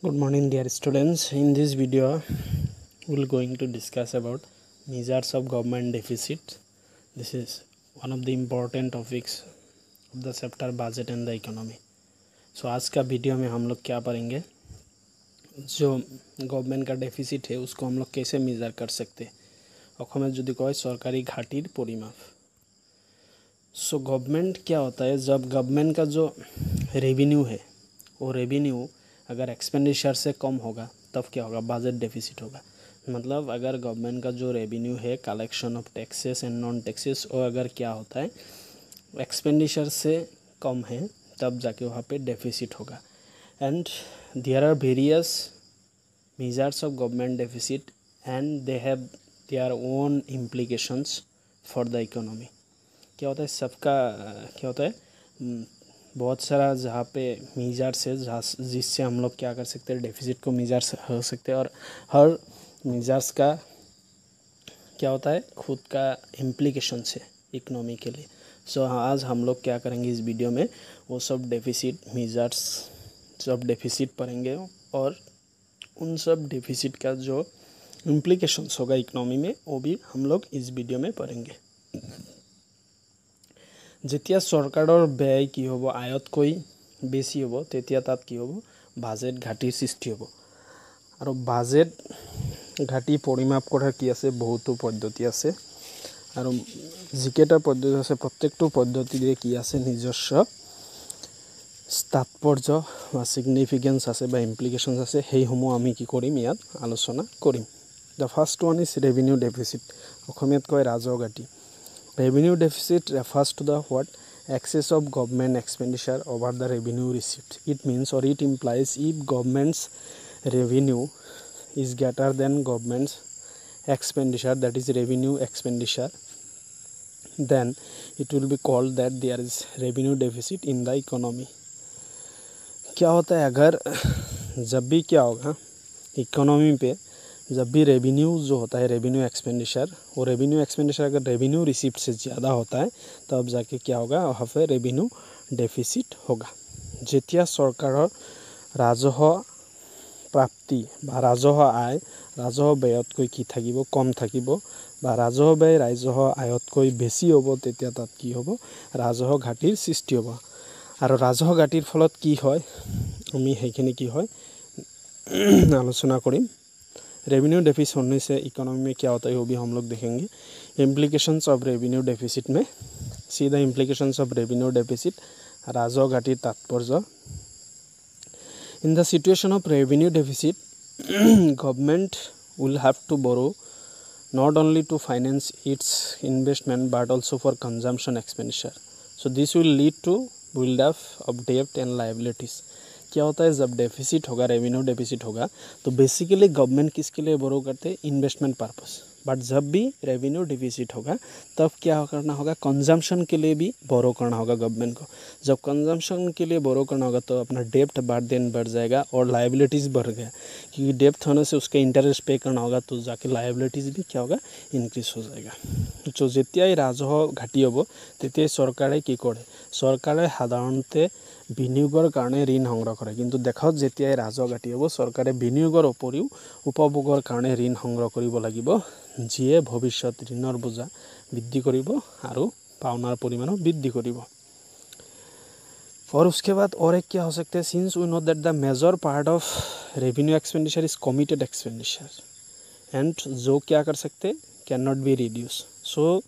Good morning, dear students. In this video, we will going to discuss about measures of government deficit. This is one of the important topics of the chapter budget and the economy. So आज का video में हम लोग क्या पढ़ेंगे, जो government का deficit है उसको हम लोग कैसे मेजर कर सकते हैं। অসমে যদি কয় सरकारी घाटिर परिमाप। सो गवर्नमेंट क्या होता है, जब गवर्नमेंट का जो रेवेन्यू है वो रेवेन्यू अगर एक्सपेंडिचर से कम होगा तब क्या होगा, बजट डेफिसिट होगा। मतलब अगर गवर्नमेंट का जो रेवेन्यू है collection of taxes and non taxes वो अगर क्या होता है एक्सपेंडिचर से कम है तब जाके वहाँ पे डेफिसिट होगा। And there are various measures of government deficit and they have their own implications for the economy. क्या होता है सबका क्या होता है बहुत सारा जहाँ पे मेजर्स है जहाँ जिससे हम लोग क्या कर सकते हैं डेफिसिट को मेजर हो सकते हैं, और हर मेजर्स का क्या होता है खुद का इम्प्लीकेशंस है इकोनॉमी के लिए। सो आज हम लोग क्या करेंगे इस वीडियो में, वो सब डेफिसिट मेजर्स सब डेफिसिट पढ़ेंगे और उन सब डेफिसिट का जो इम्प्लीकेशंस होगा इकोनॉमी में वो भी हम लोग इस वीडियो में पढ़ेंगे। যেতিয়া सरकारों व्यय कि हम आयतक बेसि हम तेतिया तात कि हम बाजेट घाटिर सृष्टि हम। और बाजेट घाटी परिमाप करार कि आछे बहुतो पद्धति आछे और जिकेटा पद्धति आछे प्रत्येकटो पद्धतिरे कि आछे निजस्व तात्पर्य बा सिगनिफिकेन्स आछे बा इम्प्लिकेशन्स आछे, हेइসমূह आमी कि करिम इयात आलोचना करिम। The first one is revenue deficit, अखमियात कय राजह घाटी। Revenue deficit refers to the what excess of government expenditure over the revenue received. It means or it implies if government's revenue is greater than government's expenditure, that is revenue expenditure, then it will be called that there is revenue deficit in the economy. क्या होता है अगर जब भी क्या होगा economy पे जब भी रेवेन्यू जो होता है रेवेन्यू एक्सपेंडिचर, वो रेवेन्यू एक्सपेंडिचर अगर रेवेन्यू रिसीप्ट से ज़्यादा होता है तब जाके क्या होगा वहाँ पे रेवेन्यू डेफिसिट होगा। जेतिया सरकारों राजह प्राप्ति बा राजह आय राजह व्ययतকৈ कि থাকিব कम থাকিব बा राजह व्यय राजह आयतকৈ बेसि হ'ব तेतिया तात कि হ'ব राजह घाटिर सृष्टि হ'ব। और राजह घाटिर फलत कि হয় आमी हेइखिनि कि হয় आलोचना करिम। रेवेन्यू डेफिसिट होने से इकोनॉमी में क्या होता है वो भी हम लोग देखेंगे। इम्प्लीकेशंस ऑफ रेवेन्यू डेफिसिट में see the implications of revenue deficit राजह घाटिर तात्पर्य। In the situation of revenue deficit government will have to borrow not only to finance its investment but also for consumption expenditure. So this will lead to build up of debt and liabilities. क्या होता है जब deficit होगा revenue deficit होगा तो basically government किसके लिए बोरो करते हैं, इन्वेस्टमेंट पर्पस। बट जब भी रेवेन्यू डेफिसिट होगा तब क्या करना होगा, कंजम्पशन के लिए भी बोरो करना होगा गवर्नमेंट को। जब कंजम्पशन के लिए बोरो करना होगा तो अपना डेप्ट बढ़ जाएगा और लायबिलिटीज़ बढ़ गया, क्योंकि डेप्ट होने से उसका इंटरेस्ट पे करना होगा तो जाके लायबिलिटीज़ भी क्या होगा इनक्रीज हो जाएगा। तो जेतियाई राजह घाटी हम तेतियाई सरकारे कि करे, सरकारे साधारणते विनियोगर कारण ऋण संग्रह करे, किन्तु देखक जेतियाई राजह घाटी हम सरकारे विनियोगर उपरिও उपभोगर कारण ऋण संग्रह करिब লাগিব, जिए भविष्यत ऋणर बोझा बृद्धि करिब और पाওনার परिमाणो बृद्धि करिब। और उसके बाद और एक क्या हो सकता है, since we know that the major part of revenue expenditure is committed expenditure and जो क्या कर सकते can not be reduce. So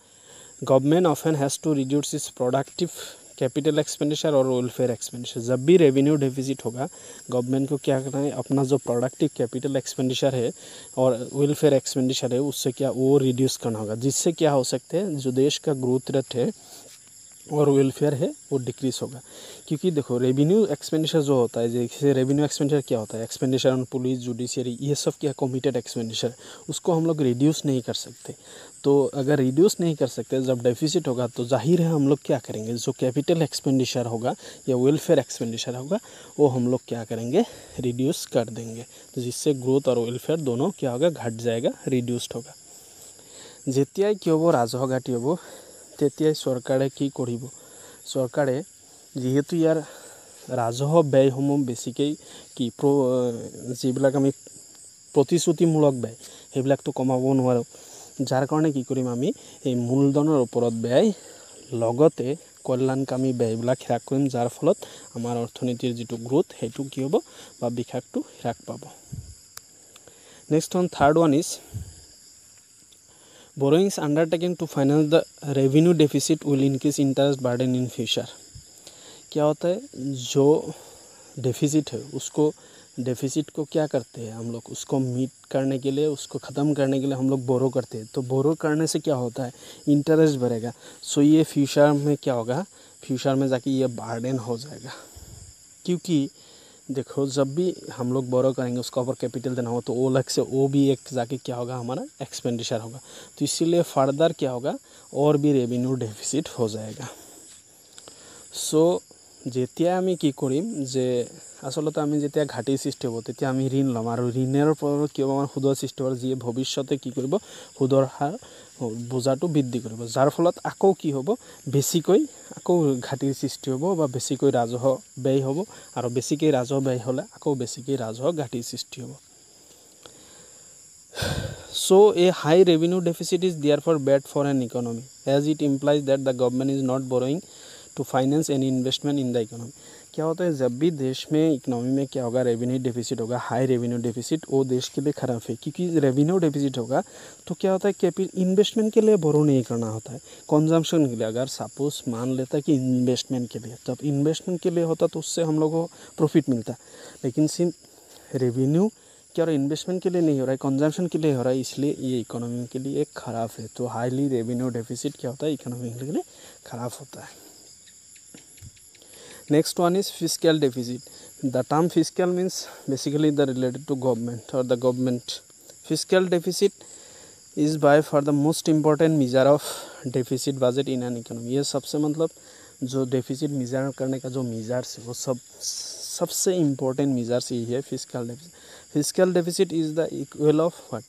government often has to reduce its productive capital expenditure और वेलफेयर एक्सपेंडिचर। जब भी रेवेन्यू डेफिसिट होगा government को क्या करना है, अपना जो प्रोडक्टिव कैपिटल एक्सपेंडिचर है और वेलफेयर एक्सपेंडिचर है उससे क्या वो रिड्यूस करना होगा, जिससे क्या हो सकते हैं जो देश का ग्रोथ रेट है और वेलफेयर है वो डिक्रीज होगा। क्योंकि देखो रेवेन्यू एक्सपेंडिचर जो होता है, जैसे रेवेन्यू एक्सपेंडिचर क्या होता है, एक्सपेंडिचर ऑन पुलिस जुडिशियरी, ये सब क्या कमिटेड एक्सपेंडिचर, उसको हम लोग रिड्यूस नहीं कर सकते। तो अगर रिड्यूस नहीं कर सकते जब डेफिसिट होगा तो जाहिर है हम लोग क्या करेंगे, जो कैपिटल एक्सपेंडिचर होगा या वेलफेयर एक्सपेंडिचर होगा वो हम लोग क्या करेंगे रिड्यूस कर देंगे, तो जिससे ग्रोथ और वेलफेयर दोनों क्या होगा घट जाएगा, रिड्यूस्ड होगा। जेतियाई कि हम राजह घाटी हम तेतियाई सरकारे कि करिब, सरकारे जेहेतु यार ৰাজহ ব্যয়সমূহ বেছিকৈ কি যিবিলাক আমি প্ৰতিশ্ৰুতিমূলক ব্যয় সেইবিলাকতো কমাব নোৱাৰোঁ। যাৰ কাৰণে কি কৰিম আমি এই মূলধনৰ ওপৰত ব্যয় লগতে কল্যাণকামী ব্যয়বিলাক হ্ৰাস কৰিম, যাৰ ফলত আমাৰ অৰ্থনীতিৰ যিটো গ্ৰোথ সেইটো কি হ'ব বা বিকাশটো হ্ৰাস পাব। Next one, third one is borrowings undertaken to finance the revenue deficit will increase interest burden in future। क्या होता है, जो डेफिसिट है उसको डेफिसिट को क्या करते हैं हम लोग, उसको मीट करने के लिए, उसको ख़त्म करने के लिए हम लोग बोरो करते हैं। तो बोरो करने से क्या होता है, इंटरेस्ट बढ़ेगा। सो ये फ्यूचर में क्या होगा, फ्यूचर में जाके ये बर्डन हो जाएगा। क्योंकि देखो जब भी हम लोग बोरो करेंगे उसका ऊपर कैपिटल देना हो तो वो अलग से वो भी एक जाके क्या होगा, हमारा एक्सपेंडिचर होगा। तो इसीलिए फर्दर क्या होगा, और भी रेवेन्यू डेफिसिट हो जाएगा। सो যেতিয়া আমি কি কৰিম যে আচলতে আমি যেতিয়া ঘাটিৰ সৃষ্টি হ'ব তেতিয়া আমি ঋণ ল'ম, আৰু ঋণৰ পৰা কি হ'ব, আমাৰ সুদৰ সৃষ্টি হ'ব, যিয়ে ভৱিষ্যতে কি কৰিব, সুদৰ হাৰ বোজাটো বৃদ্ধি কৰিব, যাৰ ফলত আকৌ কি হ'ব, বেছিকৈ আকৌ ঘাটিৰ সৃষ্টি হ'ব বা বেছিকৈ ৰাজহ ব্যয় হ'ব, আৰু বেছিকৈ ৰাজহ ব্যয় হ'লে আকৌ বেছিকৈ ৰাজহ ঘাটিৰ সৃষ্টি হ'ব। So a high revenue deficit is therefore bad for an economy, as it implies that the government is not borrowing to finance any investment in the economy। क्या होता है, जब भी देश में इकोनॉमी में क्या होगा, रेवेन्यू डेफिसिट होगा, हाई रेवेन्यू डेफिसिट, वो देश के लिए ख़राब है। क्योंकि रेवेन्यू डेफिसिट होगा तो क्या होता है, इन्वेस्टमेंट के लिए बोरो नहीं करना होता है, कंजम्पशन के लिए। अगर सपोज मान लेता है कि इन्वेस्टमेंट के लिए, तब इन्वेस्टमेंट के लिए होता तो उससे हम लोग को प्रॉफिट मिलता। लेकिन सिर्फ रेवेन्यू क्या और इन्वेस्टमेंट के लिए नहीं हो रहा है, कंजम्पशन के लिए हो रहा है, इसलिए ये इकोनॉमी के लिए एक ख़राब है। तो हाईली रेवेन्यू डेफिसिट क्या होता है, इकोनॉमी के लिए ख़राब होता है। Next one is fiscal deficit. The term fiscal means basically the related to government और the government. Fiscal deficit is by far the most important measure of deficit budget in an economy. ये सबसे मतलब जो deficit major करने का जो measures है वो सबसे इम्पोर्टेंट मेजर्स यही है, fiscal deficit. Fiscal deficit is the equal of what,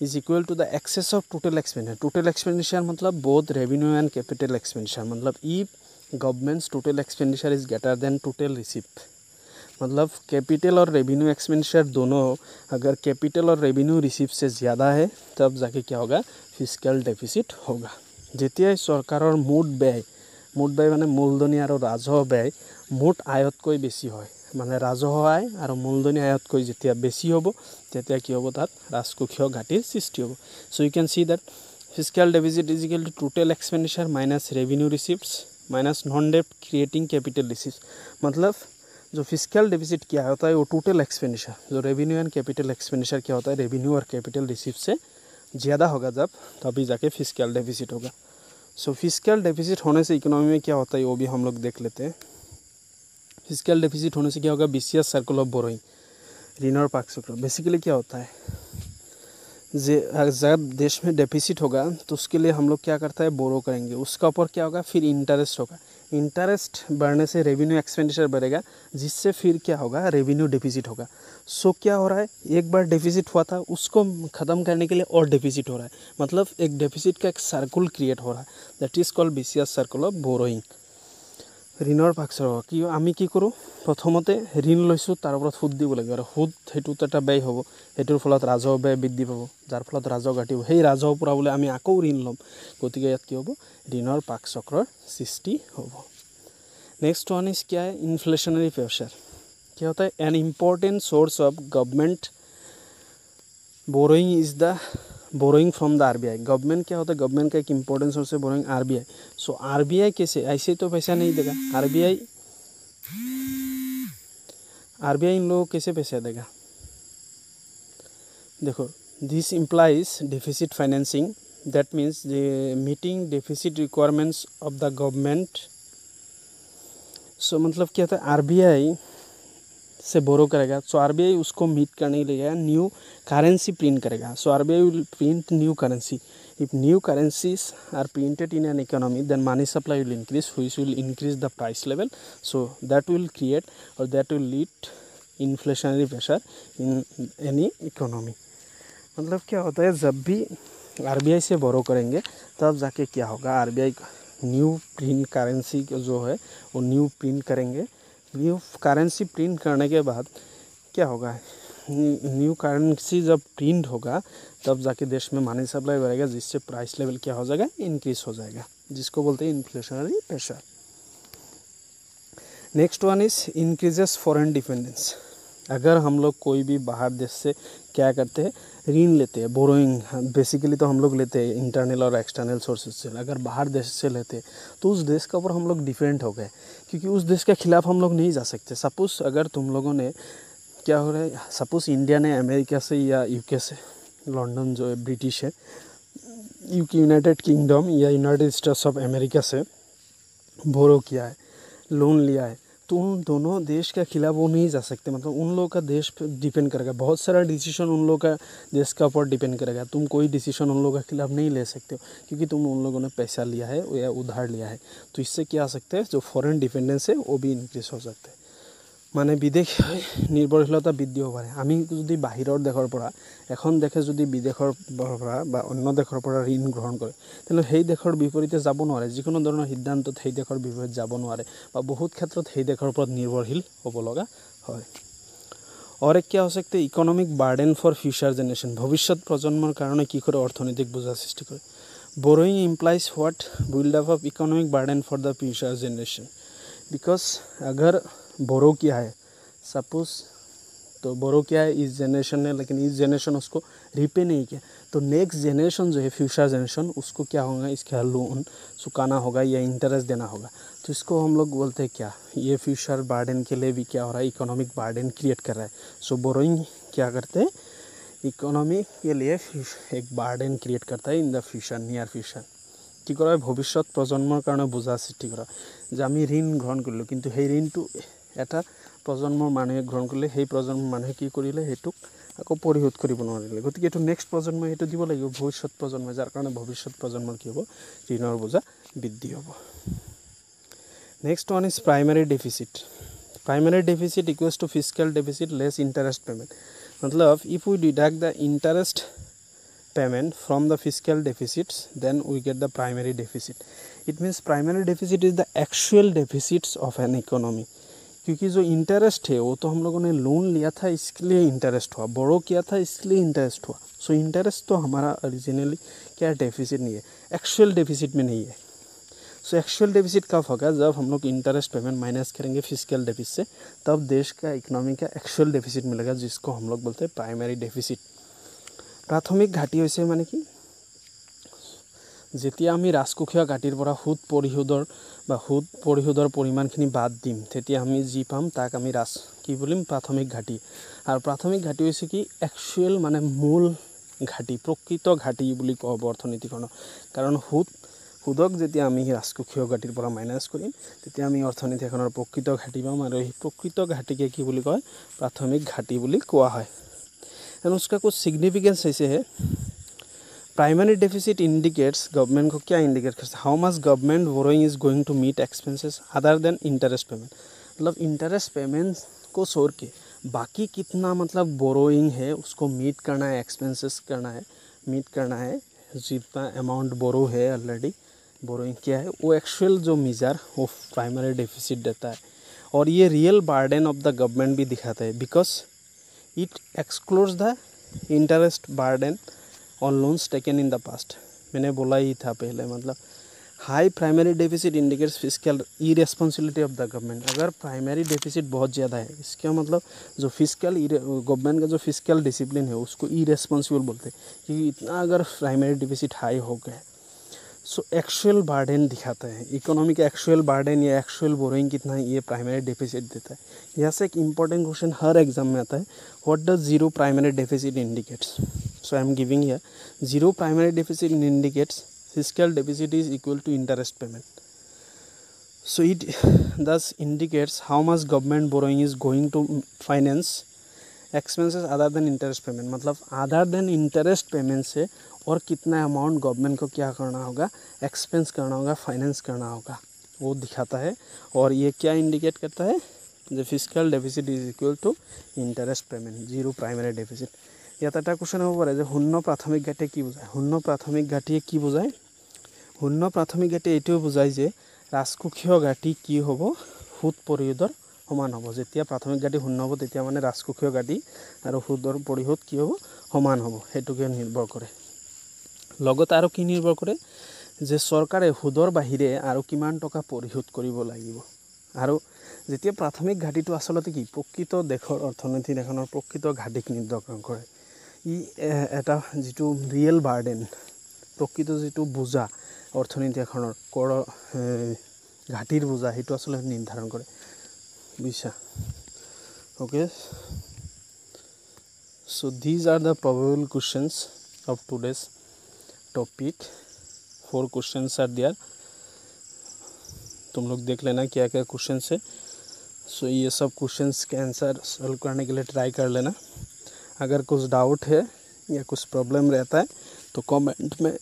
is equal to the excess of total expenditure. Total expenditure मतलब both revenue and capital expenditure. मतलब if government's total expenditure is greater than total receipt, मतलब capital और revenue expenditure दोनों अगर capital और revenue receipt से ज़्यादा है तब जाके क्या होगा, फिस्कल डेफिसिट होगा। जेतिया सरकारों मुठ व्यय माने मूलधनी और राजह व्यय मुठ आयतक बेसि है, माने राजह आय और मूलधनी आयतक जेतिया बेसि होबो तेतिया कि होबो, तात राजकोषीय घाटिर सृष्टि होबो। So you can see that fiscal deficit is equal to total expenditure minus revenue receipts minus non डेप्ट क्रिएटिंग कैपिटल रिसिप्ट्स। मतलब जो फिस्कल डेफिसिट क्या होता है, वो टोटल एक्सपेंडिचर, जो रेवेन्यू एंड कैपिटल एक्सपेंडिचर क्या होता है, रेवेन्यू और कैपिटल रिसिप्ट से ज़्यादा होगा जब, तभी जाके फिस्कल डेफिसिट होगा। सो फिस्कल डेफिसिट होने से इकोनॉमी में क्या होता है वो भी हम लोग देख लेते हैं। फिस्कल डेफिसिट होने से क्या होगा, विशियस सर्कल ऑफ बोरोइंग, ऋण और पाक चक्र। बेसिकली क्या होता है, जब देश में डेफिसिट होगा तो उसके लिए हम लोग क्या करता है, बोरो करेंगे, उसका ऊपर क्या होगा, फिर इंटरेस्ट होगा। इंटरेस्ट बढ़ने से रेवेन्यू एक्सपेंडिचर बढ़ेगा, जिससे फिर क्या होगा, रेवेन्यू डेफिसिट होगा। सो क्या हो रहा है, एक बार डेफिसिट हुआ था उसको ख़त्म करने के लिए और डेफिसिट हो रहा है, मतलब एक डेफिसिट का एक सर्कल क्रिएट हो रहा है, that is called vicious circle of borrowing. ঋণৰ পাকচৰ কি আমি কি কৰোঁ, প্ৰথমতে ঋণ লৈছোঁ তাৰ ওপৰত সুদ দিব লাগিব, আৰু সুদ সেইটোত এটা ব্যয় হ'ব, সেইটোৰ ফলত ৰাজহ ব্যয় বৃদ্ধি পাব, যাৰ ফলত ৰাজহ ঘাটিব। সেই ৰাজহ পুৰাবলৈ আমি আকৌ ঋণ ল'ম, গতিকে ইয়াত কি হ'ব, ঋণৰ পাকচক্ৰৰ সৃষ্টি হ'ব। नेक्स्ट वन इज क्या है, इन्फ्लेशनरी प्रेशर। क्या होता है, an important source of government borrowing is the borrowing from the RBI. Government क्या होता है, गवर्नमेंट का एक इम्पोर्टेंट सोर्स है बोरोइंग, आरबीआई। सो आरबीआई कैसे, ऐसे तो पैसा नहीं देगा, आरबीआई इन लोगों को कैसे पैसा देगा। देखो, this implies deficit financing, that means meeting deficit requirements of the government. So मतलब क्या होता है, आरबीआई से बोरो करेगा, सो आरबीआई उसको मीट करने के लिए न्यू करेंसी प्रिंट करेगा। So RBI will print new currency. If new currencies are printed in an economy, then money supply will increase, which will increase the price level. So that will create और that will lead inflationary pressure in any economy. मतलब क्या होता है, जब भी RBI से बोरो करेंगे तब जाके क्या होगा, आरबीआई न्यू प्रिंट करेंसी जो है वो न्यू प्रिंट करेंगे, न्यू करेंसी प्रिंट करने के बाद क्या होगा, न्यू करेंसी जब प्रिंट होगा तब जाके देश में मनी सप्लाई बढ़ेगा, जिससे प्राइस लेवल क्या हो जाएगा, इंक्रीज हो जाएगा, जिसको बोलते हैं inflationary pressure. Next one is increases foreign dependence. अगर हम लोग कोई भी बाहर देश से क्या करते हैं, ऋण लेते हैं, बोरोइंग, बेसिकली तो हम लोग लेते हैं इंटरनल और एक्सटर्नल सोर्सेज से। अगर बाहर देश से लेते हैं तो उस देश के ऊपर हम लोग डिपेंड हो गए, क्योंकि उस देश के खिलाफ हम लोग नहीं जा सकते। सपोज़ अगर तुम लोगों ने क्या हो रहा है, सपोज़ इंडिया ने अमेरिका से या यूके से, लंदन जो है ब्रिटिश है, यूके यूनाइटेड किंगडम या यूनाइटेड स्टेट्स ऑफ अमेरिका से बोरो किया है, लोन लिया है, तो उन दोनों देश के खिलाफ वो नहीं जा सकते। मतलब उन लोगों का देश पे डिपेंड करेगा, बहुत सारा डिसीजन उन लोगों का देश का ऊपर डिपेंड करेगा। तुम कोई डिसीजन उन लोगों के खिलाफ नहीं ले सकते हो, क्योंकि तुम उन लोगों ने पैसा लिया है या उधार लिया है। तो इससे क्या आ सकते हैं, जो फॉरेन डिपेंडेंस है वो भी इनक्रीज हो सकते हैं। মানে বিদেশ নিৰ্ভৰশীলতা বৃদ্ধি হ'ব পাৰে। আমি যদি বাহিৰৰ দেশৰ পৰা, এখন দেশে যদি বিদেশৰ পৰা বা অন্য দেশৰ পৰা ঋণ গ্ৰহণ কৰে, তেন্তে সেই দেশৰ বিপৰীতে যাব নোৱাৰে, যিকোনো ধৰণৰ সিদ্ধান্তত সেই দেশৰ বিপৰীতে যাব নোৱাৰে, বা বহুত ক্ষেত্ৰত সেই দেশৰ ওপৰত নিৰ্ভৰশীল হ'ব লগা হয়। और एक क्या हो सकते हैं, economic burden for future generation. भविष्यत प्रजन्मर कारण की करे अर्थनैतिक बोझा सृष्टि करे। Borrowing implies what, buildup of economic burden for the future generation. Because अगर बोरो किया है, सपोज तो बोरो किया है इस जनरेशन ने, लेकिन इस जनरेशन उसको रिपे नहीं किया, तो नेक्स्ट जनरेशन जो है फ्यूचर जनरेशन, उसको क्या होगा, इसका लोन चुकाना होगा या इंटरेस्ट देना होगा। तो इसको हम लोग बोलते हैं क्या, ये फ्यूचर बार्डन के लिए भी क्या हो रहा है, इकोनॉमिक बार्डन क्रिएट कर रहा है। सो बोरोइंग क्या करते हैं, इकोनॉमी के लिए एक बार्डन क्रिएट करता है in the future, near future. কি কৰা হয়, ভৱিষ্যত প্ৰজন্মৰ কাৰণে বোজা সৃষ্টি কৰা, যে আমি ঋণ গ্ৰহণ কৰিলোঁ, কিন্তু সেই ঋণটো এটা প্ৰজন্মৰ মানুহে গ্ৰহণ কৰিলে, সেই প্ৰজন্মৰ মানুহে কি কৰিলে, সেইটোক আকৌ পৰিশোধ কৰিব নোৱাৰিলে। গতিকে এইটো নেক্সট প্ৰজন্মই সেইটো দিব লাগিব, ভৱিষ্যত প্ৰজন্মই, যাৰ কাৰণে ভৱিষ্যত প্ৰজন্মৰ কি হ'ব, ঋণৰ বোজা বৃদ্ধি হ'ব। Next one is primary deficit. Primary deficit equals to fiscal deficit less interest payment. मतलब if we deduct the interest payment from the fiscal deficits, then we get the primary deficit. It means primary deficit is the actual deficits of an economy, क्योंकि जो interest है वो तो हम लोगों ने loan लिया था इसके लिए इंटरेस्ट हुआ, बोरो किया था इसके लिए इंटरेस्ट हुआ। सो इंटरेस्ट तो हमारा ओरिजिनली क्या डेफिसिट नहीं है, एक्चुअल डेफिसिट में नहीं है। सो एक्चुअल डेफिसिट कब होगा, जब हम लोग इंटरेस्ट पेमेंट माइनस करेंगे फिस्कल डेफिसिट से, तब देश का इकोनॉमी का एक्चुअल डेफिसिट मिलेगा, जिसको हम लोग बोलते हैं प्राइमरी डेफिसिट। प्राथमिक घाटी হৈছে মানে কি, যেতিয়া আমি ৰাজকোষীয় ঘাটিৰ পৰা সুদ পৰিশোধৰ পৰিমাণখিনি বাদ দিম, তেতিয়া আমি যি পাম তাক আমি কি বুলিম, প্ৰাথমিক ঘাটি। আৰু প্ৰাথমিক ঘাটি হৈছে কি, একচুৱেল মানে মূল ঘাটি, প্ৰকৃত ঘাটি বুলি কোৱা হ'ব অৰ্থনীতিখনৰ। কাৰণ সুদক যেতিয়া আমি ৰাজকোষীয় ঘাটিৰ পৰা মাইনাছ কৰিম, তেতিয়া আমি অৰ্থনীতিখনৰ প্ৰকৃত ঘাটি পাম, আৰু এই প্ৰকৃত ঘাটিকে কি বুলি কয়, প্ৰাথমিক ঘাটি বুলি কোৱা হয়। एंड उसका कुछ सिग्निफिकेंस ऐसे है, प्राइमरी डेफिसिट इंडिकेट्स, गवर्नमेंट को क्या इंडिकेट करता है, how much government borrowing is going to meet expenses other than interest payment. मतलब इंटरेस्ट पेमेंट को छोड़ के बाकी कितना मतलब बोरोइंग है उसको मीट करना है, एक्सपेंसेस करना है, मीट करना है, जितना अमाउंट बोरो है ऑलरेडी बोरोइंग किया है, वो एक्चुअल जो मेजर वो प्राइमरी डेफिसिट देता है। और ये रियल बार्डन ऑफ द गवर्नमेंट भी दिखाता है, because it excludes the interest burden on loans taken in the past। मैंने बोला ही था पहले, मतलब high primary deficit indicates fiscal irresponsibility of the government. अगर प्राइमरी डेफिसिट बहुत ज़्यादा है, इसका मतलब जो फिस्कल गवर्नमेंट का जो फिस्कल डिसिप्लिन है उसको इरेस्पॉन्सिबल बोलते हैं, क्योंकि इतना अगर प्राइमरी डेफिसिट हाई हो गया। सो एक्चुअल बार्डन दिखाता है, इकोनॉमी का एक्चुअल बार्डन या एक्चुअल बोरोइंग कितना है, ये प्राइमरी डेफिसिट देता है। यहाँ से एक इंपॉर्टेंट क्वेश्चन हर एग्जाम में आता है, what does zero primary deficit indicates. So I am giving here, zero primary deficit indicates fiscal deficit is equal to interest payment. So it thus indicates how much government borrowing is going to finance expenses other than interest payment. मतलब other than interest payment से और कितना amount government को क्या करना होगा, expense करना होगा, फाइनेंस करना होगा, वो दिखाता है। और ये क्या इंडिकेट करता है, जो fiscal deficit is equal to interest payment, zero primary deficit. ইয়াত এটা কুৱেশ্যন হ'ব পাৰে যে শূন্য প্ৰাথমিক ঘাটিয়ে কি বুজায়। শূন্য প্ৰাথমিক ঘাটিয়ে কি বুজায়, শূন্য প্ৰাথমিক ঘাটিয়ে এইটোৱে বুজায় যে ৰাজকোষীয় ঘাটি কি হ'ব, সুদ পৰিশোধৰ সমান হ'ব যেতিয়া প্ৰাথমিক ঘাটি শূন্য হ'ব তেতিয়া মানে ৰাজকোষীয় ঘাটি আৰু সুদৰ পৰিশোধ কি হ'ব সমান হ'ব হেতুকে নিৰ্ভৰ কৰে লগত আৰু কি নিৰ্ভৰ কৰে যে চৰকাৰে সুদৰ বাহিৰে আৰু কিমান টকা পৰিশোধ কৰিব লাগিব আৰু যেতিয়া প্ৰাথমিক ঘাটিটো আসলতে কি প্ৰকৃত দেশৰ অৰ্থনীতি এখনৰ প্ৰকৃত ঘাটিক নিৰ্ধাৰণ কৰে ই এটা যেটো ৰিয়েল বাৰ্ডেন প্ৰকৃত যেটো বুজা অৰ্থনীতি এখনৰ কৰ ঘাটিৰ বুজা হেতু আসলে নিৰ্ধাৰণ কৰে বুঝছা okay so these are the probable questions of today's topic 4 questions are there तुम लोग देख लेना क्या क्या क्वेश्चंस है सो ये सब क्वेश्चंस के आंसर सॉल्व करने के लिए ट्राई कर लेना अगर कुछ डाउट है या कुछ प्रॉब्लम रहता है तो कमेंट में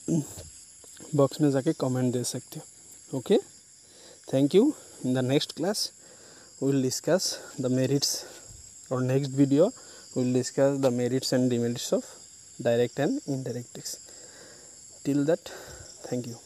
बॉक्स में जाके कमेंट दे सकते हो okay thank you in the next class we will discuss the merits or next video we will discuss the merits and demerits of direct and indirect tax till that thank you